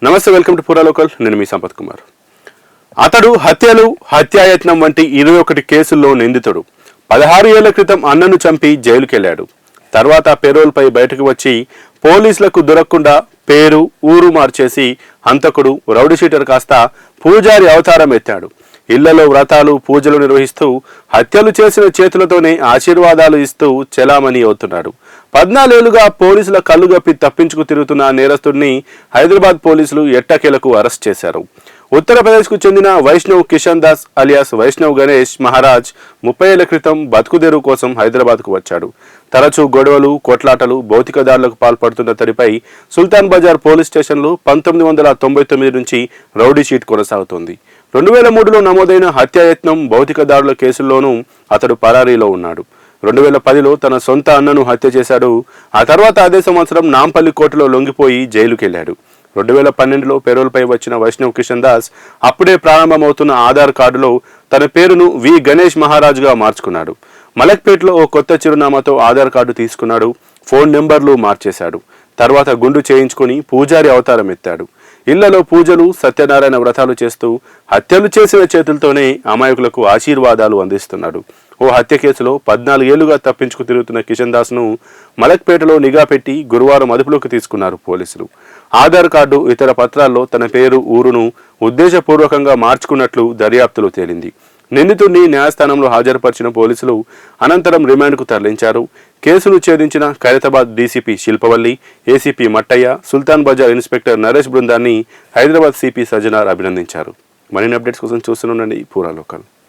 నమస్తే, welcome to పూరా local. నేను మీ సంపత్ కుమార్. అతడు హత్యలు, హత్యాయత్నం వంటి 21 కేసుల్లో నిందితుడు. 16 ఏళ్ల క్రితం అన్నను చంపి జైలుకెళ్లాడు. తర్వాత పెరోల్పై బయటకు వచ్చి పోలీసులకు దొరకకుండా పేరు, ఊరు మార్చేసి హంతకుడు, రౌడీ షీటర్ కాస్త పూజారి అవతారం ఎత్తాడు. ఇళ్లలో వ్రతాలు, పూజలు నిర్వహిస్తూ హత్యలు చేసిన చేతులతోనే ఆశీర్వాదాలు ఇస్తూ చెలామణి అవుతున్నాడు. 14 ఏళ్లుగా పోలీసుల కళ్ళుగప్పి తప్పించుకు తిరుగుతున్న నేరస్తుడిని హైదరాబాద్ పోలీసులు ఎట్టకేలకు అరెస్ట్ చేశారు. ఉత్తరప్రదేశ్కు చెందిన వైష్ణవ్ కిషన్ దాస్ అలియాస్ వైష్ణవ్ గణేష్ మహారాజ్ 30 ఏళ్ల క్రితం బతుకుదెరువు కోసం హైదరాబాద్కు వచ్చాడు. తరచూ గొడవలు, కొట్లాటలు, భౌతిక దాడులకు పాల్పడుతున్న తడిపై సుల్తాన్ బజార్ పోలీస్ స్టేషన్లో 1999 నుంచి రౌడీ షీట్ కొనసాగుతోంది. 2003లో నమోదైన హత్యాయత్నం, భౌతిక దాడుల కేసుల్లోనూ అతడు పరారీలో ఉన్నాడు. 2010లో తన సొంత అన్నను హత్య చేశాడు. ఆ తర్వాత అదే సంవత్సరం నాంపల్లి కోర్టులో లొంగిపోయి జైలుకెళ్లాడు. 2012లో పెరోల్పై వచ్చిన వైష్ణవ్ కిషన్ దాస్ అప్పుడే ప్రారంభమవుతున్న ఆధార్ కార్డులో తన పేరును వి గణేష్ మహారాజ్గా మార్చుకున్నాడు. మలక్పేట్లో ఓ కొత్త చిరునామాతో ఆధార్ కార్డు తీసుకున్నాడు. ఫోన్ నెంబర్లు మార్చేశాడు. తర్వాత గుండు చేయించుకుని పూజారి అవతారం ఎత్తాడు. ఇళ్లలో పూజలు, సత్యనారాయణ వ్రతాలు చేస్తూ హత్యలు చేసిన చేతులతోనే అమాయకులకు ఆశీర్వాదాలు అందిస్తున్నాడు. ఓ హత్య కేసులో 14 ఏళ్లుగా తప్పించుకు తిరుగుతున్న కిషన్ దాస్ను మలక్పేటలో నిఘా పెట్టి గురువారం అదుపులోకి తీసుకున్నారు పోలీసులు. ఆధార్ కార్డు, ఇతర పత్రాల్లో తన పేరు, ఊరును ఉద్దేశపూర్వకంగా మార్చుకున్నట్లు దర్యాప్తులో తేలింది. నిందితుడిని న్యాయస్థానంలో హాజరుపరిచిన పోలీసులు అనంతరం రిమాండ్కు తరలించారు. కేసును ఛేదించిన ఖైరతాబాద్ డీసీపీ శిల్పవల్లి, ఏసీపీ మట్టయ్య, సుల్తాన్ బజార్ ఇన్స్పెక్టర్ నరేష్ బృందాన్ని హైదరాబాద్ సిపి సజ్జనార్ అభినందించారు. మరిన్ని అప్డేట్స్ కోసం చూస్తూనే ఉండండి పూరా లోకల్.